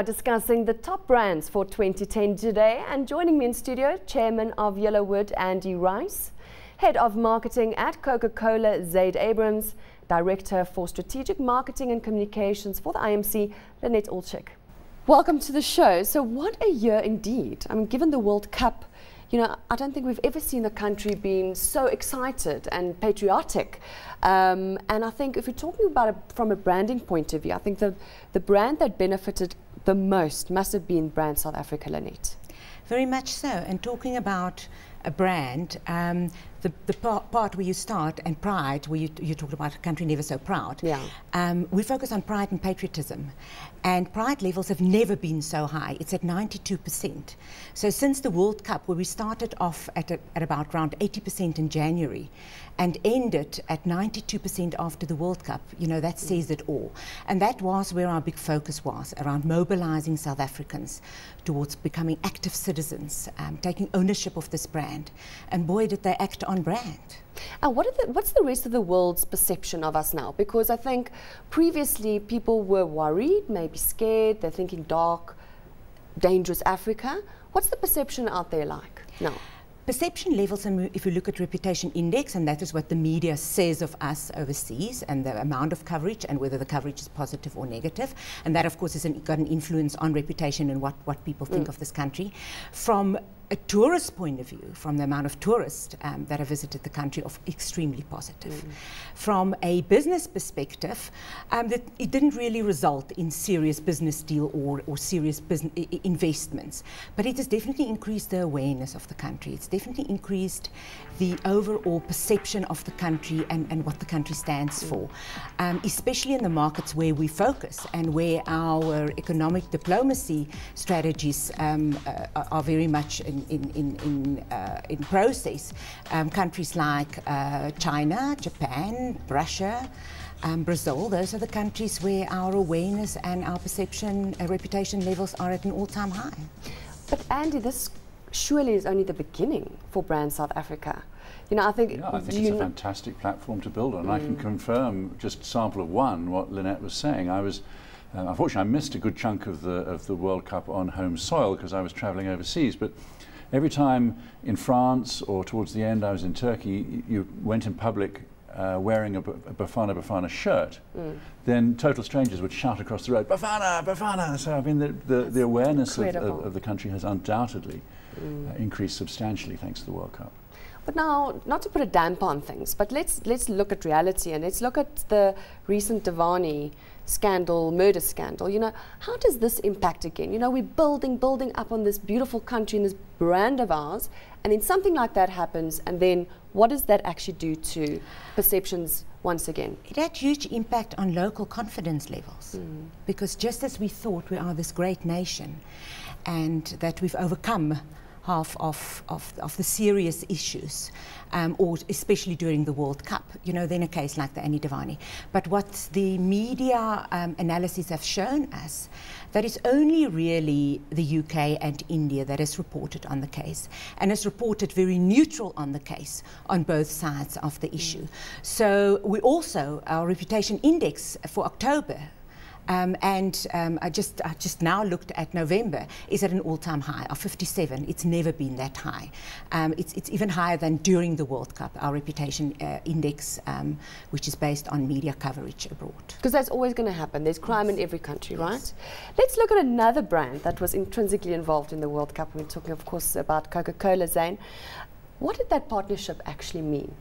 Discussing the top brands for 2010 today, and joining me in studio, Chairman of Yellowwood, Andy Rice, Head of Marketing at Coca-Cola, Zayd Abrams, Director for Strategic Marketing and Communications for the IMC, Lynette Oelschig. Welcome to the show. So what a year indeed. I mean, given the World Cup, you know, I don't think we've ever seen the country being so excited and patriotic. And I think if you're talking about it from a branding point of view, I think the brand that benefited the most must have been brand South Africa, Lynette. Very much so. And talking about a brand, the part where you start, and pride, where you talked about a country never so proud. Yeah. We focus on pride and patriotism. And pride levels have never been so high. It's at 92%. So since the World Cup, where we started off at about around 80% in January and ended at 92% after the World Cup, you know, that says it all. And that was where our big focus was, around mobilizing South Africans towards becoming active citizens, taking ownership of this brand. And boy, did they act on brand. And what's the rest of the world's perception of us now? Because I think previously people were worried, maybe scared, they're thinking dark, dangerous Africa. What's the perception out there like now? Perception levels, and if you look at reputation index, and that is what the media says of us overseas, and the amount of coverage and whether the coverage is positive or negative, and that of course has got an influence on reputation and what people think of this country. From a tourist point of view, from the amount of tourists that have visited the country, of extremely positive. From a business perspective, it didn't really result in serious business deal or serious business investments, but it has definitely increased the awareness of the country. It's definitely increased the overall perception of the country and what the country stands for, especially in the markets where we focus and where our economic diplomacy strategies are very much in process. Countries like China, Japan, Russia, Brazil, those are the countries where our awareness and our perception, reputation levels are at an all-time high. But Andy, this surely is only the beginning for brand South Africa. You know, I think, it's a fantastic platform to build on. I can confirm, just a sample of one, what Lynette was saying. I was unfortunately, I missed a good chunk of the World Cup on home soil because I was travelling overseas. But every time in France or towards the end I was in Turkey, you went in public wearing a Bafana shirt, then total strangers would shout across the road, Bafana, Bafana! So I mean, the awareness of the country has undoubtedly increased substantially thanks to the World Cup. But now, not to put a damper on things, but let's look at reality, and let's look at the recent Divani scandal, murder scandal. You know, how does this impact again? You know, we're building up on this beautiful country and this brand of ours, and then something like that happens, and then what does that actually do to perceptions once again? It had huge impact on local confidence levels, because just as we thought we are this great nation and that we've overcome half of the serious issues, or especially during the World Cup, you know, then a case like the Annie Divani. But what the media analyses have shown us, that it's only really the UK and India that has reported on the case, and has reported very neutral on the case on both sides of the issue. So we also, our reputation index for October, I just now looked at November, is at an all-time high of 57. It's never been that high. It's even higher than during the World Cup, our reputation index, which is based on media coverage abroad. Because that's always going to happen. There's crime in every country, right? Let's look at another brand that was intrinsically involved in the World Cup. We're talking, of course, about Coca-Cola, Zayd. What did that partnership actually mean?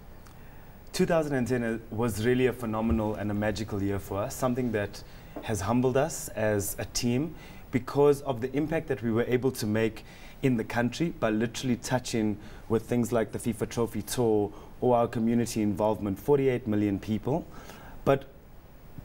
2010 was really a phenomenal and a magical year for us, something that has humbled us as a team because of the impact that we were able to make in the country by literally touching with things like the FIFA Trophy Tour or our community involvement, 48 million people. But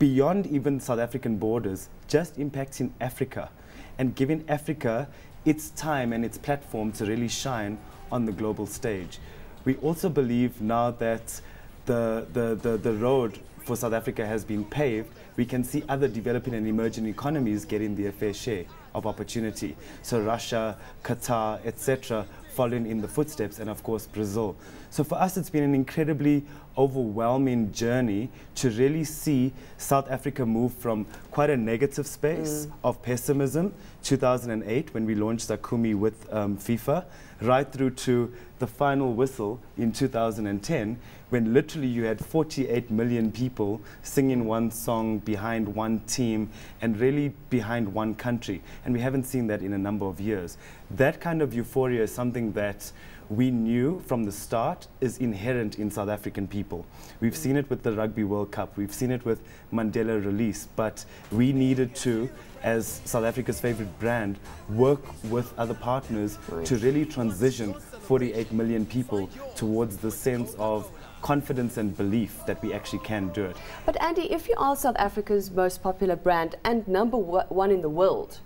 beyond even South African borders, just impacting Africa and giving Africa its time and its platform to really shine on the global stage. We also believe now that the road for South Africa has been paved, we can see other developing and emerging economies getting their fair share of opportunity. So Russia, Qatar, etc., following in the footsteps, and of course Brazil. So for us it's been an incredibly overwhelming journey to really see South Africa move from quite a negative space of pessimism, 2008 when we launched Zakumi with FIFA, right through to the final whistle in 2010 when literally you had 48 million people singing one song behind one team and really behind one country. And we haven't seen that in a number of years. That kind of euphoria is something that we knew from the start is inherent in South African people. We've seen it with the Rugby World Cup, we've seen it with Mandela Release, but we needed to, as South Africa's favorite brand, work with other partners to really transition 48 million people towards the sense of confidence and belief that we actually can do it. But Andy, if you are South Africa's most popular brand and number one in the world,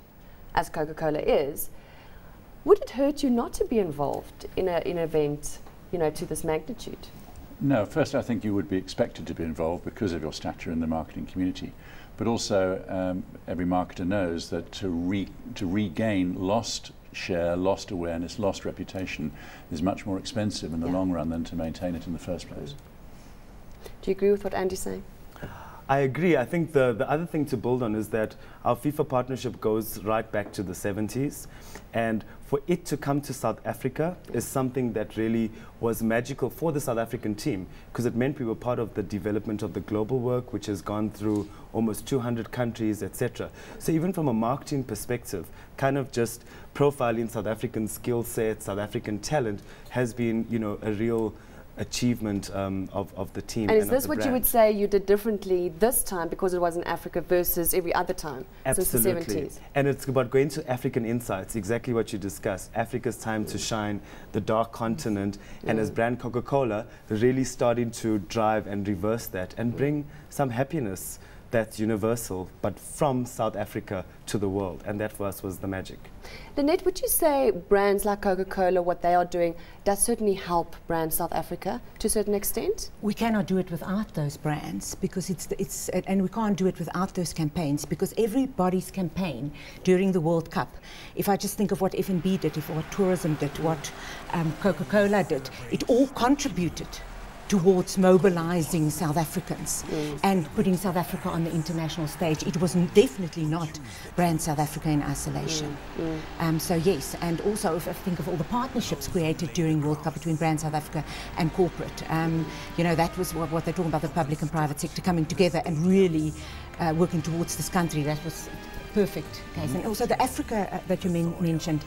as Coca-Cola is, would it hurt you not to be involved in an event, you know, to this magnitude? No, first I think you would be expected to be involved because of your stature in the marketing community. But also every marketer knows that to regain lost share, lost awareness, lost reputation is much more expensive in the long run than to maintain it in the first place. Do you agree with what Andy's saying? I agree. I think the other thing to build on is that our FIFA partnership goes right back to the 70s. And for it to come to South Africa is something that really was magical for the South African team, because it meant we were part of the development of the global work, which has gone through almost 200 countries, etc. So even from a marketing perspective, kind of just profiling South African skill sets, South African talent has been, you know, a real achievement of the team. And is this what you would say you did differently this time because it was in Africa versus every other time since the 70s? And it's about going to African insights, exactly what you discussed. Africa's time to shine, the dark continent, and as brand Coca-Cola, really starting to drive and reverse that and bring some happiness that's universal, but from South Africa to the world, and that for us was the magic. Lynette, would you say brands like Coca-Cola, what they are doing, does certainly help brand South Africa to a certain extent? We cannot do it without those brands, because and we can't do it without those campaigns, because everybody's campaign during the World Cup, if I just think of what F&B did, what tourism did, what Coca-Cola did, it all contributed towards mobilizing South Africans and putting South Africa on the international stage. It was definitely not brand South Africa in isolation. So yes, and also if I think of all the partnerships created during World Cup between brand South Africa and corporate, you know, that was what they're talking about, the public and private sector coming together and really working towards this country. That was perfect case. And also the Africa that you mentioned,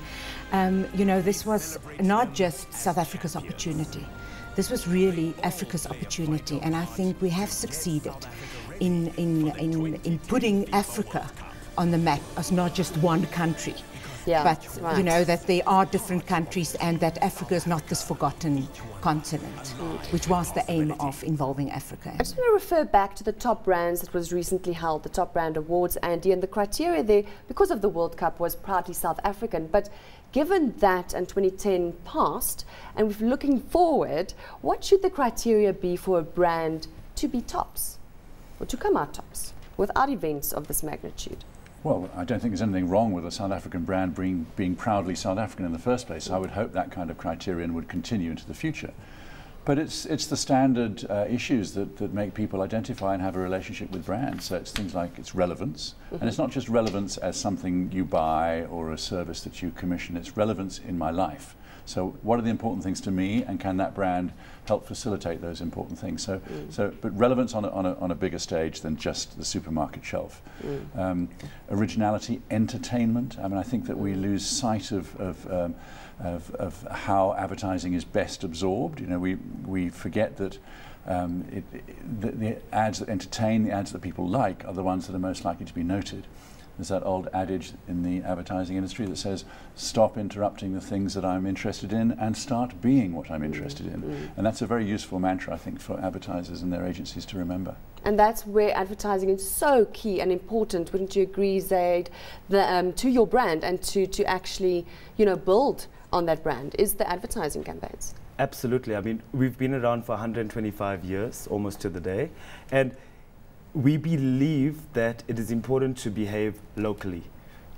you know, this was not just South Africa's opportunity. This was really Africa's opportunity, and I think we have succeeded in putting Africa on the map as not just one country, but you know, that there are different countries and that Africa is not this forgotten continent, which was the aim of involving Africa. I just want to refer back to the top brands that was recently held, the Top Brand Awards, Andy, and the criteria there, because of the World Cup, was proudly South African. But given that and 2010 passed, and we're looking forward, what should the criteria be for a brand to be tops, or to come out tops, without events of this magnitude? Well, I don't think there's anything wrong with a South African brand being proudly South African in the first place. I would hope that kind of criterion would continue into the future. But it's the standard issues that make people identify and have a relationship with brands. So it's things like its relevance. And it's not just relevance as something you buy or a service that you commission. It's relevance in my life. So what are the important things to me, and can that brand help facilitate those important things? But relevance on a bigger stage than just the supermarket shelf. Originality, entertainment. I mean, I think that we lose sight of how advertising is best absorbed. You know, we forget that the ads that entertain, the ads that people like, are the ones that are most likely to be noted. There's that old adage in the advertising industry that says, stop interrupting the things that I'm interested in and start being what I'm interested in. And that's a very useful mantra, I think, for advertisers and their agencies to remember. And that's where advertising is so key and important, wouldn't you agree, Zayd, to your brand and to actually, you know, build on that brand, is the advertising campaigns? Absolutely. I mean, we've been around for 125 years, almost to the day, and we believe that it is important to behave locally.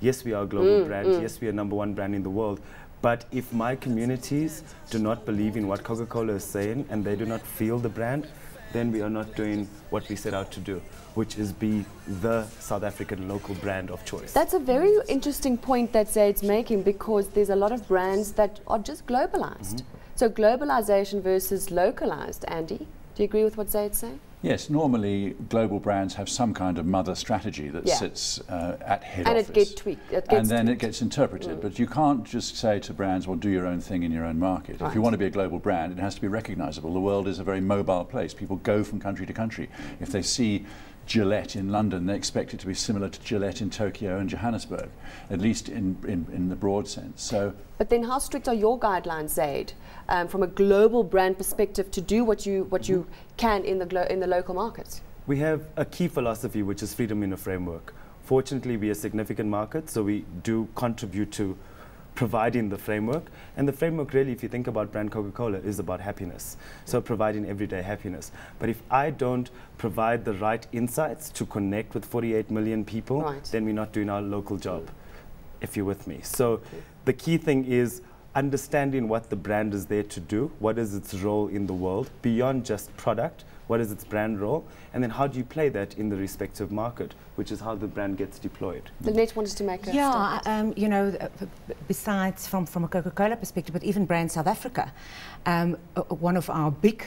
Yes, we are a global brand. Yes, we are #1 brand in the world, But if my communities do not believe in what Coca-Cola is saying and they do not feel the brand, then we are not doing what we set out to do, which is be the South African local brand of choice. That's a very interesting point that Zayd's making, because there's a lot of brands that are just globalized. So globalization versus localized. Andy, do you agree with what Zayd's saying? Yes, normally global brands have some kind of mother strategy that sits at head office. And it gets tweaked. And then it gets interpreted. But you can't just say to brands, well, do your own thing in your own market. If you want to be a global brand, it has to be recognizable. The world is a very mobile place. People go from country to country. If they see Gillette in London, they expect it to be similar to Gillette in Tokyo and Johannesburg, at least in the broad sense. So, but then how strict are your guidelines, Zayd, from a global brand perspective, to do what you can in the local markets? We have a key philosophy, which is freedom in a framework. Fortunately, we are a significant market, so we do contribute to providing the framework. And the framework really, if you think about brand Coca-Cola, is about happiness. So providing everyday happiness. But if I don't provide the right insights to connect with 48 million people, then we're not doing our local job, if you're with me. So the key thing is understanding what the brand is there to do, what is its role in the world, beyond just product, what is its brand role, and then how do you play that in the respective market, which is how the brand gets deployed. Lynette wanted to make a statement. you know, besides from a Coca-Cola perspective, but even brand South Africa, one of our big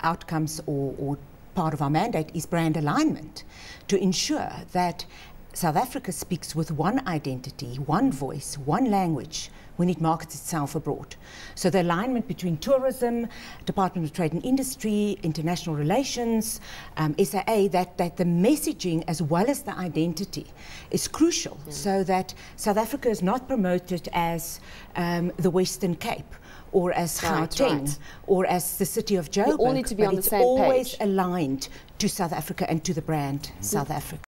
outcomes or part of our mandate is brand alignment, to ensure that South Africa speaks with one identity, one voice, one language when it markets itself abroad. So the alignment between tourism, Department of Trade and Industry, international relations, SAA, that the messaging as well as the identity is crucial, so that South Africa is not promoted as the Western Cape, or as Gauteng, or as the city of Joburg. You all need to be on the same page. It's always aligned to South Africa and to the brand South Africa.